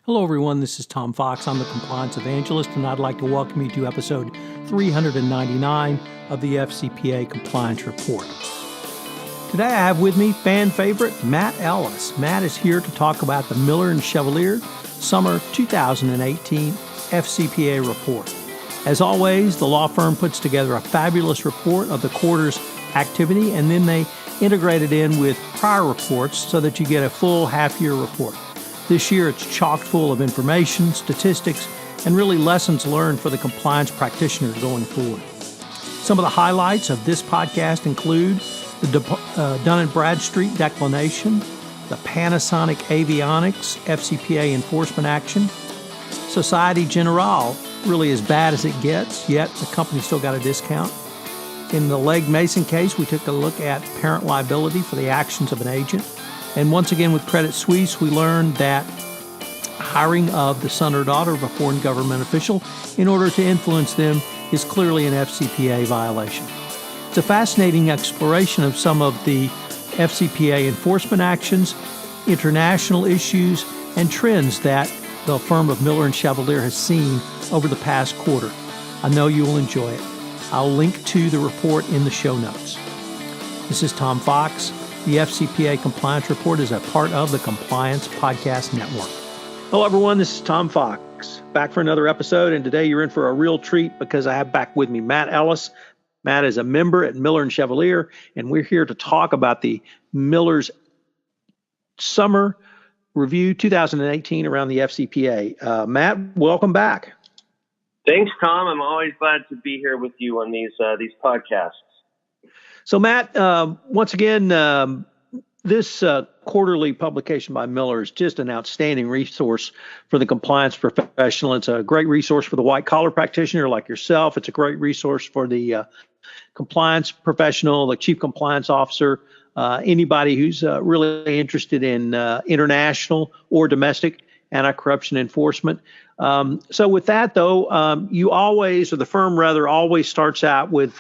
Hello, everyone. This is Tom Fox. I'm the Compliance Evangelist, and I'd like to welcome you to episode 399 of the FCPA Compliance Report. Today, I have with me fan favorite Matt Ellis. Matt is here to talk about the Miller Chevalier Summer 2018 FCPA Report. As always, the law firm puts together a fabulous report of the quarter's activity, and then they integrate it in with prior reports so that you get a full half-year report. This year, it's chock full of information, statistics, and really lessons learned for the compliance practitioner going forward. Some of the highlights of this podcast include the Dun & Bradstreet declination, the Panasonic Avionics FCPA enforcement action, Societe Generale, really as bad as it gets, yet the company still got a discount. In the Legg Mason case, we took a look at parent liability for the actions of an agent. And once again, with Credit Suisse, we learned that hiring of the son or daughter of a foreign government official in order to influence them is clearly an FCPA violation. It's a fascinating exploration of some of the FCPA enforcement actions, international issues, and trends that the firm of Miller Chevalier has seen over the past quarter. I know you will enjoy it. I'll link to the report in the show notes. This is Tom Fox. The FCPA Compliance Report is a part of the Compliance Podcast Network. Hello, everyone. This is Tom Fox, back for another episode. And today you're in for a real treat because I have back with me Matt Ellis. Matt is a member at Miller Chevalier, and we're here to talk about the Miller's Summer Review 2018 around the FCPA. Matt, welcome back. Thanks, Tom. I'm always glad to be here with you on these podcasts. So, Matt, once again, this quarterly publication by Miller is just an outstanding resource for the compliance professional. It's a great resource for the white-collar practitioner like yourself. It's a great resource for the compliance professional, the chief compliance officer, anybody who's really interested in international or domestic anti-corruption enforcement. So with that, though, you always, or the firm rather, always starts out with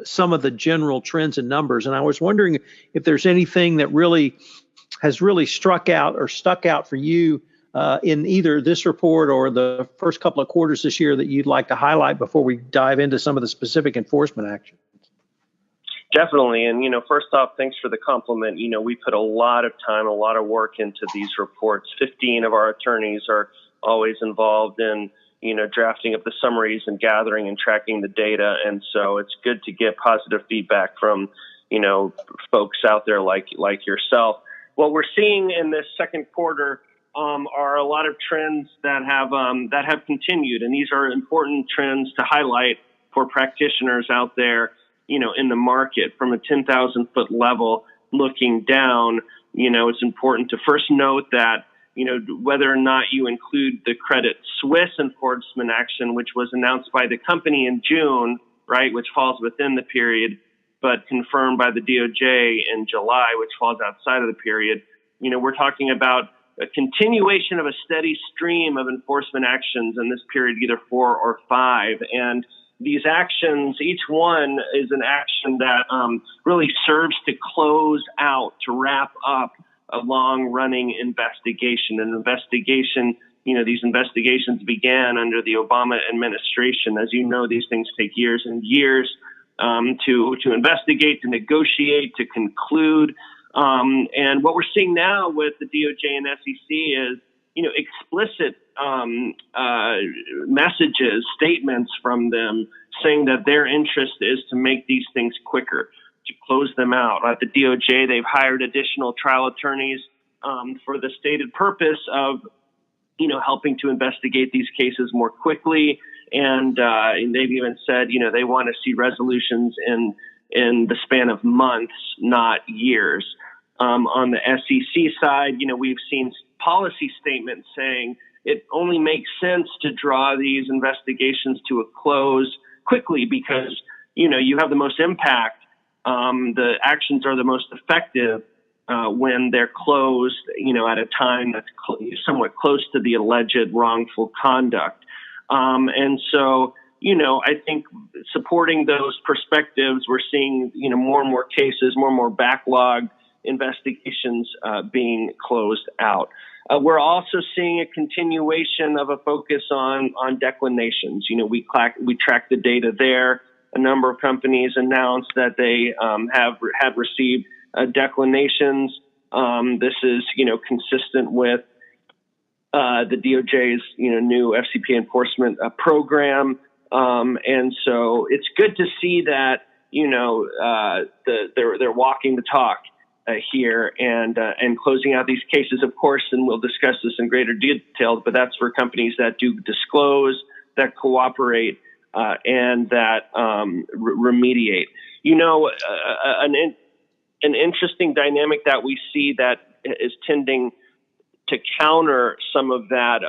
some of the general trends and numbers. And I was wondering if there's anything that really has really struck out or stuck out for you in either this report or the first couple of quarters this year that you'd like to highlight before we dive into some of the specific enforcement actions. Definitely. And, first off, thanks for the compliment. We put a lot of time, a lot of work into these reports. 15 of our attorneys are always involved in, drafting up the summaries and gathering and tracking the data. And so it's good to get positive feedback from, folks out there like yourself. What we're seeing in this second quarter are a lot of trends that have continued. And these are important trends to highlight for practitioners out there, in the market from a 10,000 foot level looking down. It's important to first note that, whether or not you include the Credit Suisse enforcement action, which was announced by the company in June, right, which falls within the period, but confirmed by the DOJ in July, which falls outside of the period, we're talking about a continuation of a steady stream of enforcement actions in this period, either 4 or 5. And these actions, each one is an action that really serves to close out, to wrap up a long-running investigation. An investigation, these investigations began under the Obama administration. As you know, these things take years and years to investigate, to negotiate, to conclude. And what we're seeing now with the DOJ and SEC is, explicit messages, statements from them saying that their interest is to make these things quicker, to close them out. At the DOJ, they've hired additional trial attorneys for the stated purpose of, helping to investigate these cases more quickly. And they've even said, they want to see resolutions in the span of months, not years. On the SEC side, we've seen policy statements saying it only makes sense to draw these investigations to a close quickly because, you have the most impact. The actions are the most effective when they're closed, at a time that's somewhat close to the alleged wrongful conduct. And so, I think supporting those perspectives, we're seeing, more and more cases, more and more backlog investigations being closed out. We're also seeing a continuation of a focus on declinations. We track the data there. A number of companies announced that they had received declinations. This is consistent with the DOJ's new FCPA enforcement program, and so it's good to see that they're walking the talk here and closing out these cases, of course, and we'll discuss this in greater detail. But that's for companies that do disclose, that cooperate, and that remediate. An interesting dynamic that we see that is tending to counter some of that,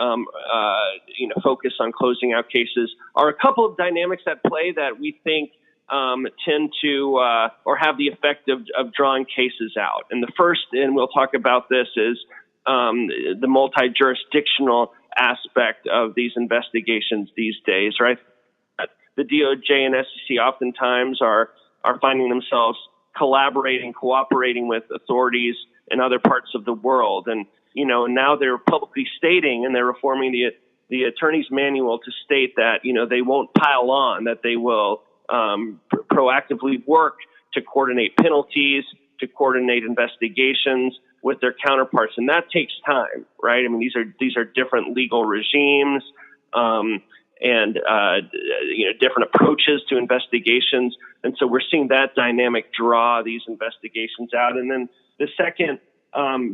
focus on closing out cases are a couple of dynamics at play that we think tend to or have the effect of drawing cases out. And the first, and we'll talk about this, is the multi-jurisdictional aspect of these investigations these days, right? The DOJ and SEC oftentimes are finding themselves cooperating with authorities in other parts of the world. And, now they're publicly stating, and they're reforming the attorney's manual to state that, they won't pile on, that they will proactively work to coordinate penalties, to coordinate investigations with their counterparts. And that takes time, right? I mean, these are different legal regimes, and different approaches to investigations. And so we're seeing that dynamic draw these investigations out. And then the second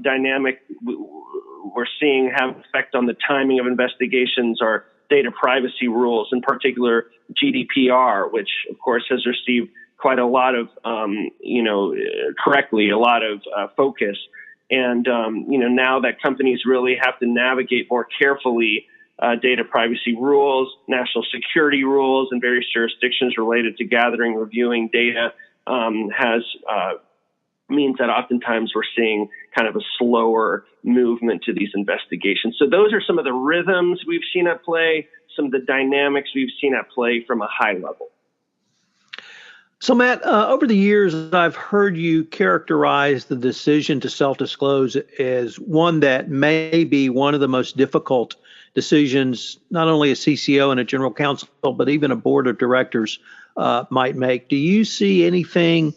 dynamic we're seeing have effect on the timing of investigations are data privacy rules, in particular GDPR, which of course has received quite a lot of, correctly, a lot of focus. And, now that companies really have to navigate more carefully data privacy rules, national security rules in various jurisdictions related to gathering, reviewing data, means that oftentimes we're seeing kind of a slower movement to these investigations. So those are some of the rhythms we've seen at play, some of the dynamics we've seen at play from a high level. So, Matt, over the years, I've heard you characterize the decision to self-disclose as one that may be one of the most difficult decisions, not only a CCO and a general counsel, but even a board of directors might make. Do you see anything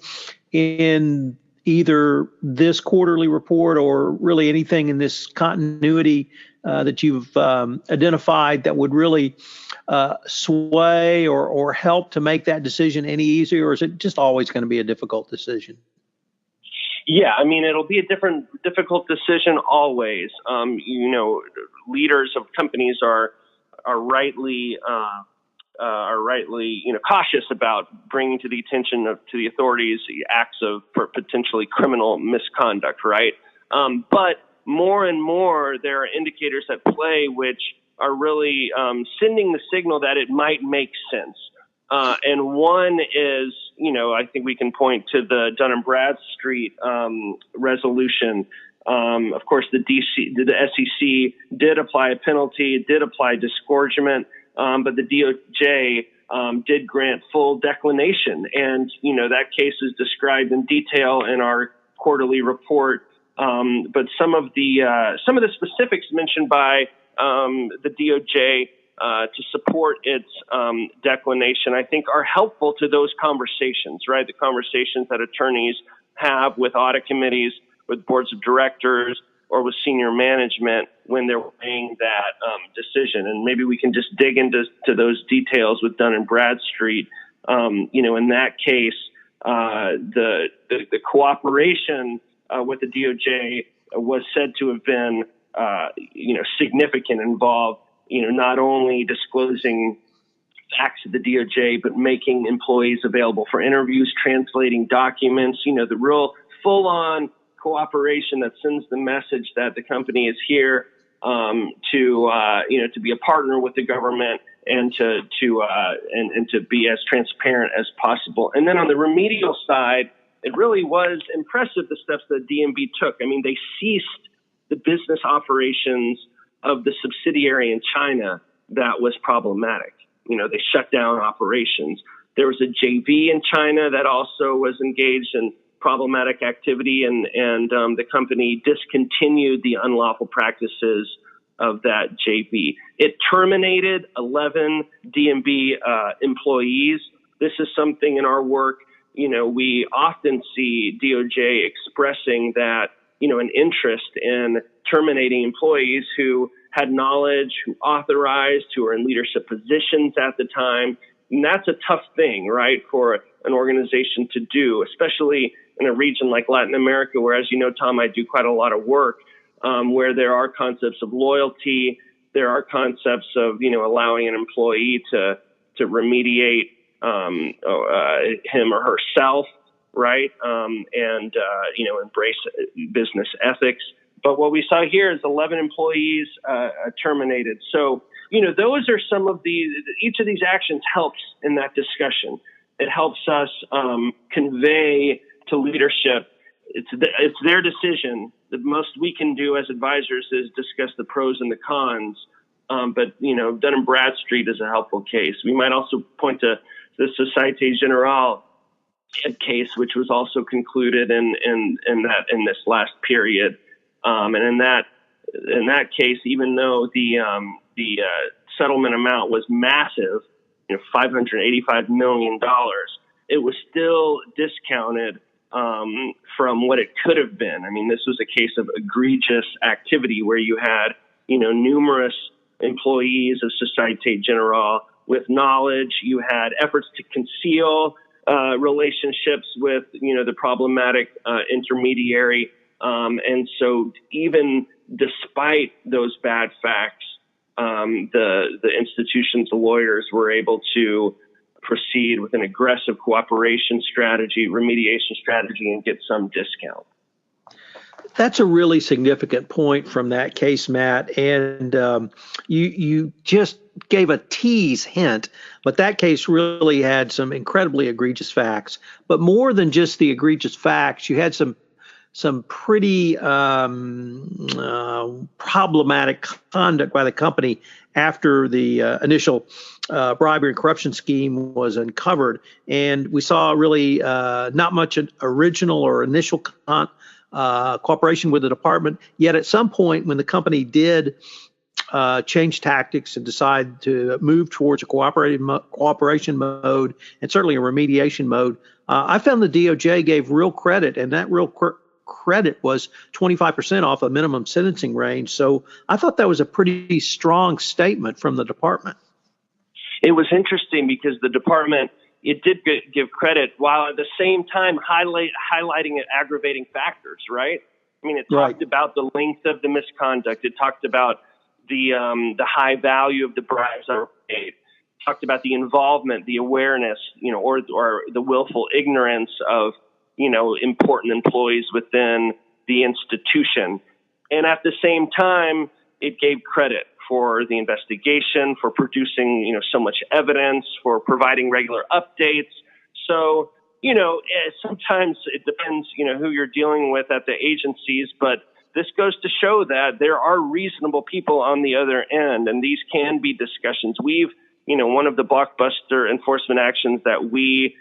in either this quarterly report or really anything in this continuity that you've identified that would really sway or help to make that decision any easier, or is it just always going to be a difficult decision? Yeah, I mean, it'll be a difficult decision always. Leaders of companies are rightly cautious about bringing to the attention to the authorities acts of potentially criminal misconduct, right? But more and more, there are indicators at play which are really sending the signal that it might make sense. And one is, I think we can point to the Dun & Bradstreet resolution. Of course, the SEC did apply a penalty, it did apply disgorgement, but the DOJ did grant full declination. And, that case is described in detail in our quarterly report. But some of the specifics mentioned by the DOJ to support its declination, I think, are helpful to those conversations, right? The conversations that attorneys have with audit committees, with boards of directors, or with senior management when they're weighing that decision. And maybe we can just dig into those details with Dun & Bradstreet. In that case, the cooperation with the DOJ was said to have been, significant, involved, not only disclosing facts to the DOJ, but making employees available for interviews, translating documents, the real full-on cooperation that sends the message that the company is here to be a partner with the government and to be as transparent as possible. And then on the remedial side, it really was impressive the steps that DNB took. I mean, they ceased the business operations of the subsidiary in China that was problematic. They shut down operations. There was a JV in China that also was engaged in problematic activity, and the company discontinued the unlawful practices of that JV. It terminated 11 D&B employees. This is something in our work, we often see DOJ expressing that, an interest in terminating employees who had knowledge, who authorized, who were in leadership positions at the time. And that's a tough thing, right, for an organization to do, especially in a region like Latin America, where, as you know, Tom, I do quite a lot of work, where there are concepts of loyalty, there are concepts of, allowing an employee to remediate him or herself, right, and embrace business ethics. But what we saw here is 11 employees terminated. So, those are some of each of these actions helps in that discussion. It helps us convey to leadership, it's their decision. The most we can do as advisors is discuss the pros and the cons. But Dun & Bradstreet is a helpful case. We might also point to the Société Générale case, which was also concluded in this last period. And in that case, even though the settlement amount was massive, $585 million, it was still discounted from what it could have been. I mean, this was a case of egregious activity where you had, numerous employees of Société Générale with knowledge. You had efforts to conceal relationships with, the problematic intermediary. And so even despite those bad facts, the institution's lawyers were able to proceed with an aggressive cooperation strategy, remediation strategy, and get some discount. That's a really significant point from that case, Matt. And you just gave a tease hint, but that case really had some incredibly egregious facts. But more than just the egregious facts, you had some pretty problematic conduct by the company after the initial bribery and corruption scheme was uncovered. And we saw really not much original or initial cooperation with the department. Yet at some point when the company did change tactics and decide to move towards a cooperation mode and certainly a remediation mode, I found the DOJ gave real credit, and that real credit was 25% off a minimum sentencing range. So I thought that was a pretty strong statement from the department. It was interesting because the department, it did give credit while at the same time highlighting aggravating factors, right? I mean, it talked about the length of the misconduct. It talked about the high value of the bribes that were paid. It talked about the involvement, the awareness, or the willful ignorance of, important employees within the institution. And at the same time, it gave credit for the investigation, for producing, so much evidence, for providing regular updates. So, sometimes it depends, who you're dealing with at the agencies, but this goes to show that there are reasonable people on the other end, and these can be discussions. We've, one of the blockbuster enforcement actions that we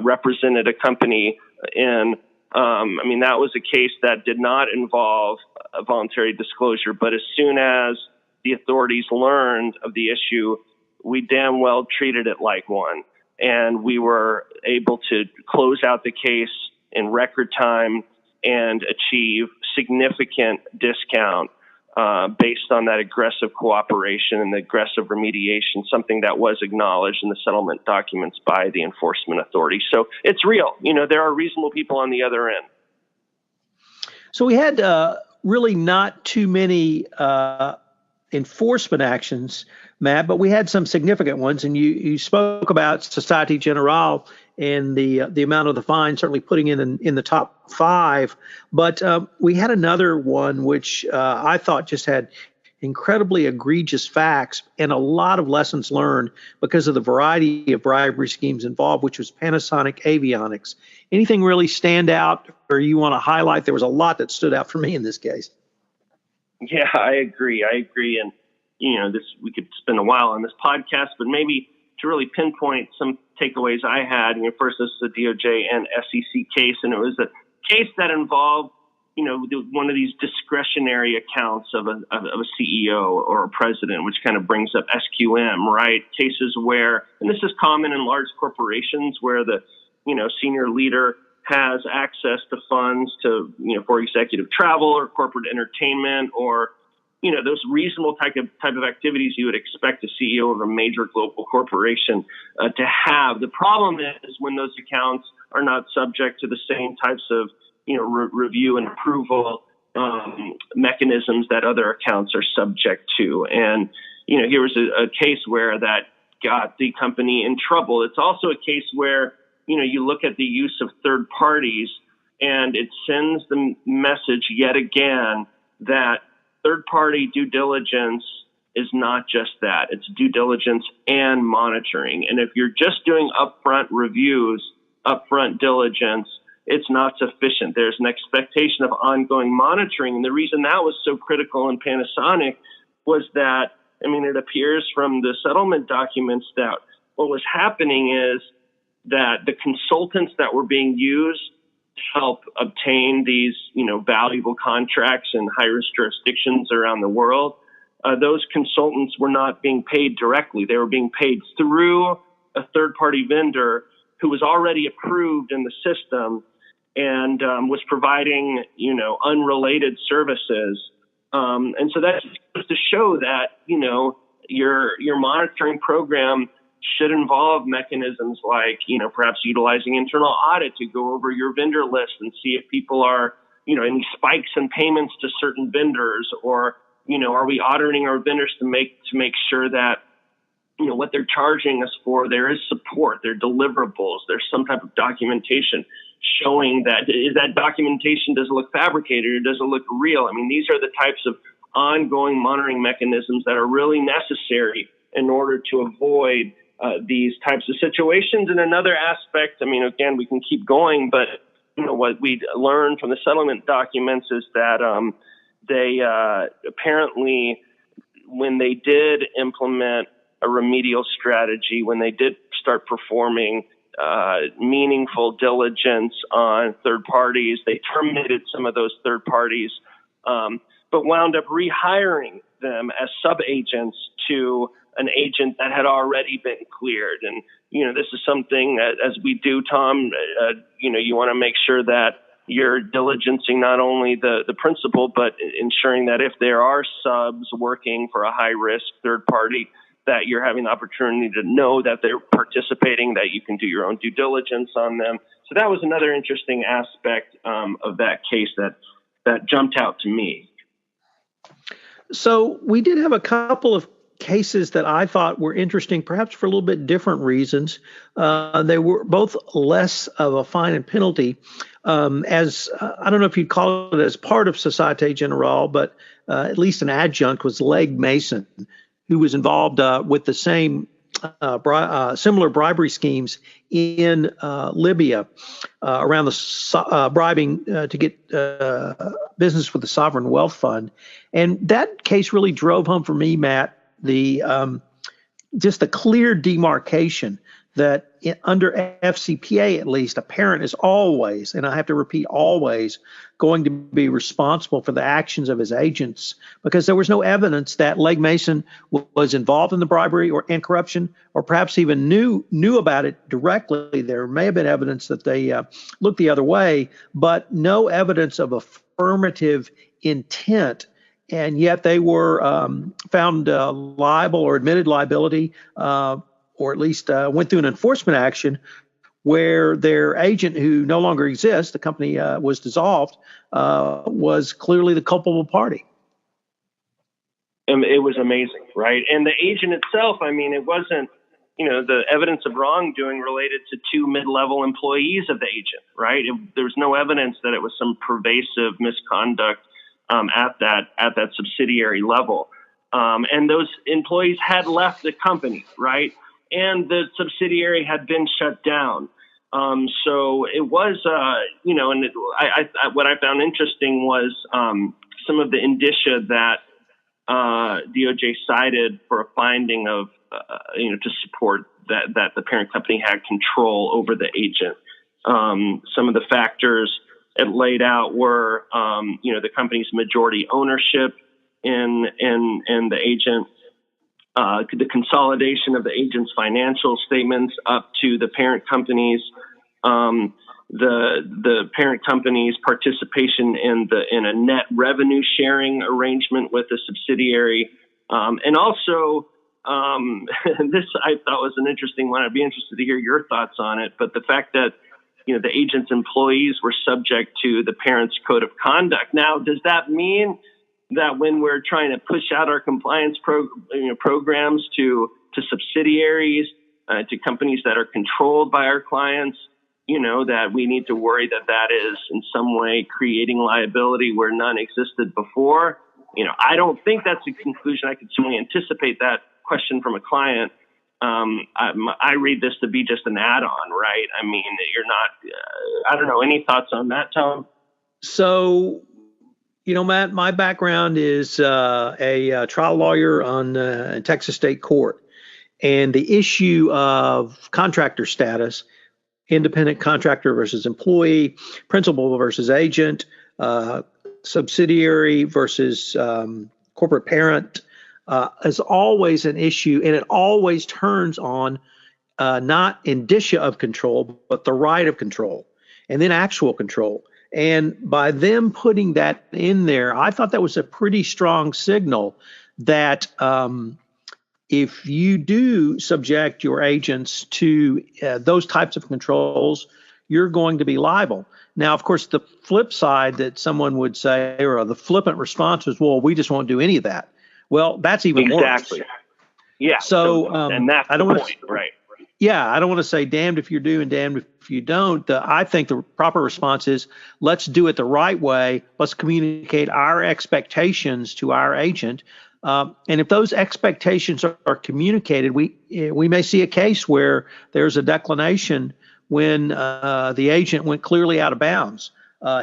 represented a company in, that was a case that did not involve a voluntary disclosure, but as soon as the authorities learned of the issue, we damn well treated it like one. And we were able to close out the case in record time and achieve significant discount based on that aggressive cooperation and the aggressive remediation, something that was acknowledged in the settlement documents by the enforcement authority. So it's real. There are reasonable people on the other end. So we had really not too many enforcement actions, Matt, but we had some significant ones. And you spoke about Société Générale and the amount of the fine, certainly putting in the top 5. But we had another one which I thought just had incredibly egregious facts and a lot of lessons learned because of the variety of bribery schemes involved, which was Panasonic Avionics. Anything really stand out or you want to highlight? There was a lot that stood out for me in this case. Yeah, I agree. And, we could spend a while on this podcast, but maybe to really pinpoint some takeaways I had, first, this is a DOJ and SEC case, and it was a case that involved, one of these discretionary accounts of a CEO or a president, which kind of brings up SQM, right? Cases where, and this is common in large corporations, where the, senior leader has access to funds to, for executive travel or corporate entertainment or, those reasonable type of activities you would expect a CEO of a major global corporation to have. The problem is when those accounts are not subject to the same types of, review and approval mechanisms that other accounts are subject to. And, here was a case where that got the company in trouble. It's also a case where, you look at the use of third parties and it sends the message yet again that third-party due diligence is not just that. It's due diligence and monitoring. And if you're just doing upfront reviews, upfront diligence, it's not sufficient. There's an expectation of ongoing monitoring. And the reason that was so critical in Panasonic was that, it appears from the settlement documents that what was happening is that the consultants that were being used to help obtain these, valuable contracts in high-risk jurisdictions around the world, those consultants were not being paid directly. They were being paid through a third-party vendor who was already approved in the system and was providing, unrelated services. And so that's just to show that, your monitoring program should involve mechanisms like, perhaps utilizing internal audit to go over your vendor list and see if people are, any spikes in payments to certain vendors, or, are we auditing our vendors to make sure that, what they're charging us for, there is support, there are deliverables, there's some type of documentation showing that, is that documentation, does it look fabricated or does it look real? These are the types of ongoing monitoring mechanisms that are really necessary in order to avoid these types of situations. And another aspect, again, we can keep going, but what we learned from the settlement documents is that they apparently, when they did implement a remedial strategy, when they did start performing meaningful diligence on third parties, they terminated some of those third parties, but wound up rehiring them as sub-agents to an agent that had already been cleared. And, this is something that, as we do, Tom, you want to make sure that you're diligencing not only the principal, but ensuring that if there are subs working for a high-risk third party, that you're having the opportunity to know that they're participating, that you can do your own due diligence on them. So that was another interesting aspect of that case that jumped out to me. So we did have a couple of cases that I thought were interesting, perhaps for a little bit different reasons. They were both less of a fine and penalty, as I don't know if you'd call it as part of Societe Generale, but at least an adjunct was Legg Mason, who was involved with the same similar bribery schemes in Libya around the bribing to get business with the Sovereign Wealth Fund. And that case really drove home for me, Matt, just the clear demarcation that under FCPA, at least, a parent is always, and I have to repeat, always going to be responsible for the actions of his agents, because there was no evidence that Legg Mason was involved in the bribery and corruption, or perhaps even knew about it directly. There may have been evidence that they looked the other way, but no evidence of affirmative intent. And yet they were found liable or admitted liability, or at least went through an enforcement action where their agent, who no longer exists, the company was dissolved, was clearly the culpable party. And it was amazing, right? And the agent itself, it wasn't, the evidence of wrongdoing related to two mid-level employees of the agent, right? There was no evidence that it was some pervasive misconduct at that subsidiary level. And those employees had left the company, right? And the subsidiary had been shut down. So it was, what I found interesting was some of the indicia that DOJ cited for a finding of, to support that the parent company had control over the agent. Some of the factors it laid out were, the company's majority ownership in the agent, the consolidation of the agent's financial statements up to the parent company's, the parent company's participation in a net revenue sharing arrangement with the subsidiary, and also this I thought was an interesting one. I'd be interested to hear your thoughts on it. But the fact that the agent's employees were subject to the parent's code of conduct. Now, does that mean that when we're trying to push out our compliance programs to subsidiaries, to companies that are controlled by our clients, that we need to worry that is in some way creating liability where none existed before? I don't think that's a conclusion. I could certainly anticipate that question from a client. I read this to be just an add-on, right? I mean, you're not, I don't know, any thoughts on that, Tom? So, Matt, my background is a trial lawyer on Texas State Court. And the issue of contractor status, independent contractor versus employee, principal versus agent, subsidiary versus corporate parent, is always an issue, and it always turns on not indicia of control, but the right of control, and then actual control. And by them putting that in there, I thought that was a pretty strong signal that if you do subject your agents to those types of controls, you're going to be liable. Now, of course, the flip side that someone would say, or the flippant response was, well, we just won't do any of that. Well, that's even exactly worse. Yeah. So and that's I don't the want point, right? Yeah, I don't want to say damned if you do and damned if you don't. I think the proper response is let's do it the right way. Let's communicate our expectations to our agent. And if those expectations are communicated, we may see a case where there's a declination when the agent went clearly out of bounds.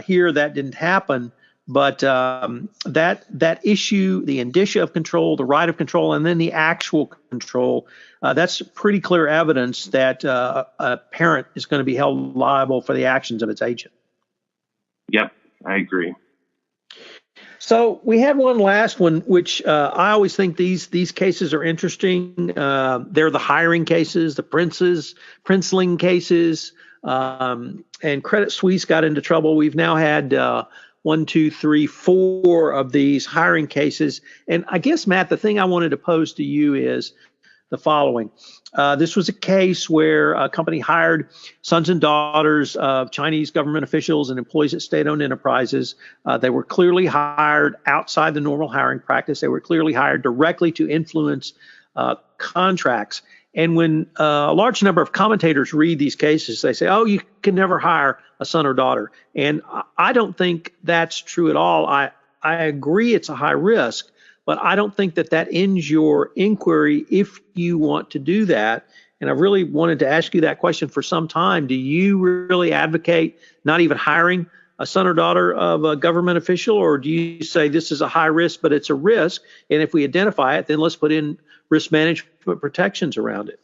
Here, that didn't happen. But that issue, the indicia of control, the right of control, and then the actual control, that's pretty clear evidence that a parent is going to be held liable for the actions of its agent. Yep, I agree. So we had one last one, which I always think these cases are interesting. They're the hiring cases, the princeling cases, and Credit Suisse got into trouble. We've now had 1, 2, 3, 4 of these hiring cases. And I guess, Matt, the thing I wanted to pose to you is the following. This was a case where a company hired sons and daughters of Chinese government officials and employees at state-owned enterprises. They were clearly hired outside the normal hiring practice. They were clearly hired directly to influence contracts. And when a large number of commentators read these cases, they say, oh, you can never hire a son or daughter. And I don't think that's true at all. I agree it's a high risk, but I don't think that ends your inquiry if you want to do that. And I really wanted to ask you that question for some time. Do you really advocate not even hiring a son or daughter of a government official, or do you say this is a high risk, but it's a risk, and if we identify it, then let's put in risk management protections around it?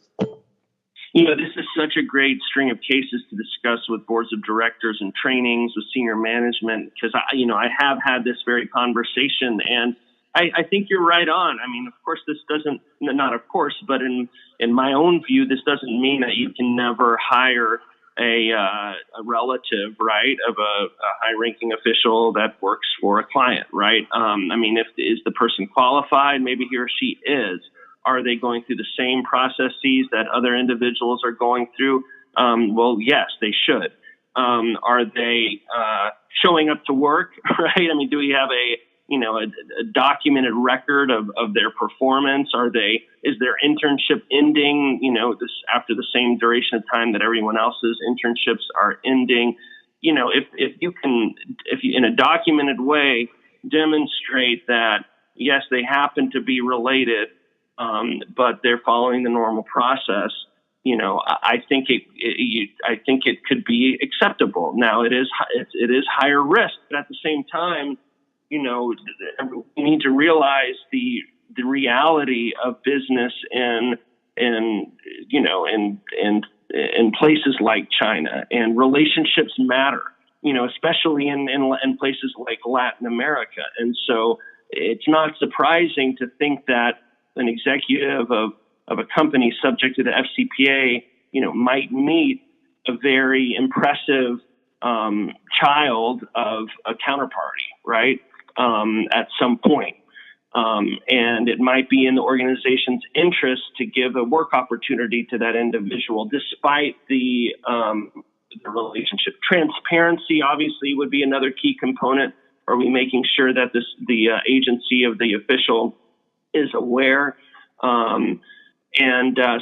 This is such a great string of cases to discuss with boards of directors and trainings with senior management, because I have had this very conversation, and I think you're right on. I mean, of course, this doesn't, not of course, but in my own view, this doesn't mean that you can never hire a relative, right, of a high-ranking official that works for a client, right? I mean, is the person qualified? Maybe he or she is. Are they going through the same processes that other individuals are going through? Well, yes, they should. Are they showing up to work, right? I mean, do we have a documented record of their performance? Is their internship ending, this after the same duration of time that everyone else's internships are ending? If you in a documented way demonstrate that, yes, they happen to be related, but they're following the normal process, I think it could be acceptable. Now it is higher risk, but at the same time, we need to realize the reality of business in places like China, and relationships matter, especially in places like Latin America. And so it's not surprising to think that an executive of a company subject to the FCPA, might meet a very impressive child of a counterparty, right? At some point. And it might be in the organization's interest to give a work opportunity to that individual, despite the relationship. Transparency, obviously, would be another key component. Are we making sure that the agency of the official is aware?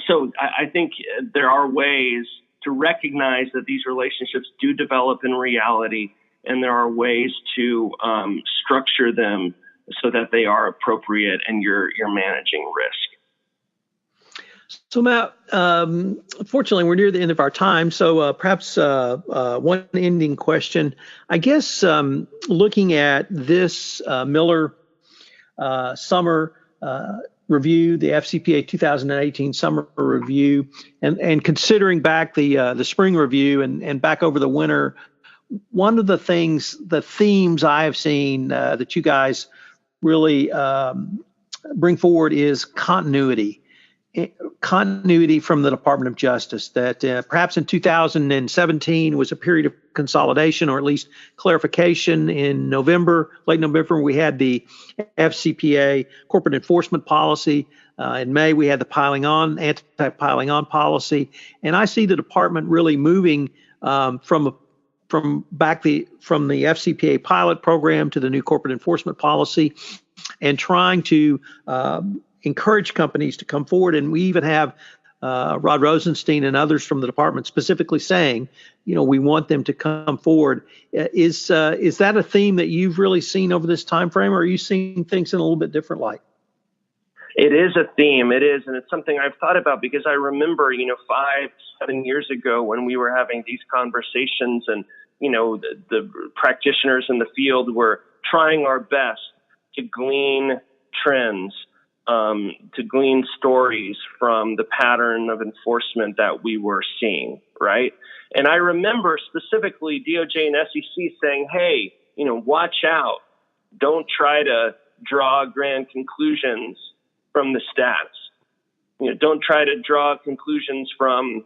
So I think there are ways to recognize that these relationships do develop in reality, and there are ways to structure them so that they are appropriate and you're managing risk. So Matt, unfortunately, we're near the end of our time. So perhaps one ending question. I guess looking at this Miller Summer review, the FCPA 2018 Summer review, and considering back the spring review and back over the winter, one of the themes I have seen that you guys really bring forward is continuity from the Department of Justice, that perhaps in 2017 was a period of consolidation, or at least clarification. In late November, we had the FCPA corporate enforcement policy. In May, we had the anti-piling on policy. And I see the department really moving from the FCPA pilot program to the new corporate enforcement policy, and trying to encourage companies to come forward. And we even have Rod Rosenstein and others from the department specifically saying, we want them to come forward. Is that a theme that you've really seen over this time frame, or are you seeing things in a little bit different light? It is a theme. It is. And it's something I've thought about, because I remember, 5-7 years ago when we were having these conversations, and, the practitioners in the field were trying our best to glean trends, to glean stories from the pattern of enforcement that we were seeing, right? And I remember specifically DOJ and SEC saying, hey, watch out. Don't try to draw grand conclusions from the stats. Don't try to draw conclusions from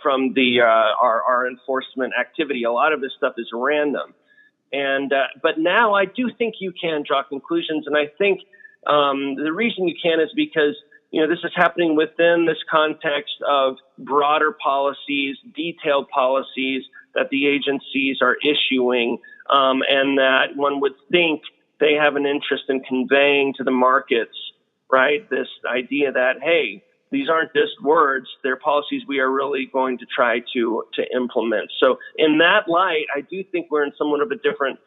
our enforcement activity. A lot of this stuff is random. But now I do think you can draw conclusions, and I think the reason you can is because this is happening within this context of broader policies, detailed policies that the agencies are issuing, and that one would think they have an interest in conveying to the markets, right? This idea that, hey, these aren't just words, they're policies we are really going to try to implement. So in that light, I do think we're in somewhat of a different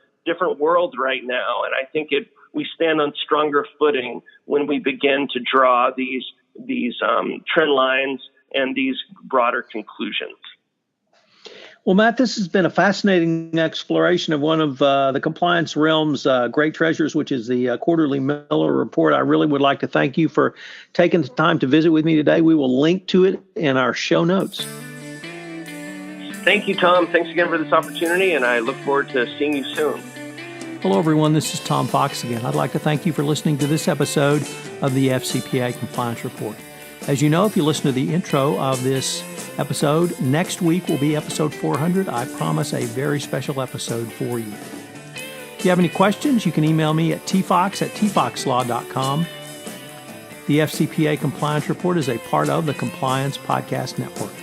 world right now. And I think we stand on stronger footing when we begin to draw these trend lines and these broader conclusions. Well, Matt, this has been a fascinating exploration of one of the compliance realm's great treasures, which is the quarterly Miller Report. I really would like to thank you for taking the time to visit with me today. We will link to it in our show notes. Thank you, Tom. Thanks again for this opportunity, and I look forward to seeing you soon. Hello, everyone. This is Tom Fox again. I'd like to thank you for listening to this episode of the FCPA Compliance Report. As you know, if you listen to the intro of this episode, next week will be episode 400. I promise a very special episode for you. If you have any questions, you can email me at tfox@tfoxlaw.com. The FCPA Compliance Report is a part of the Compliance Podcast Network.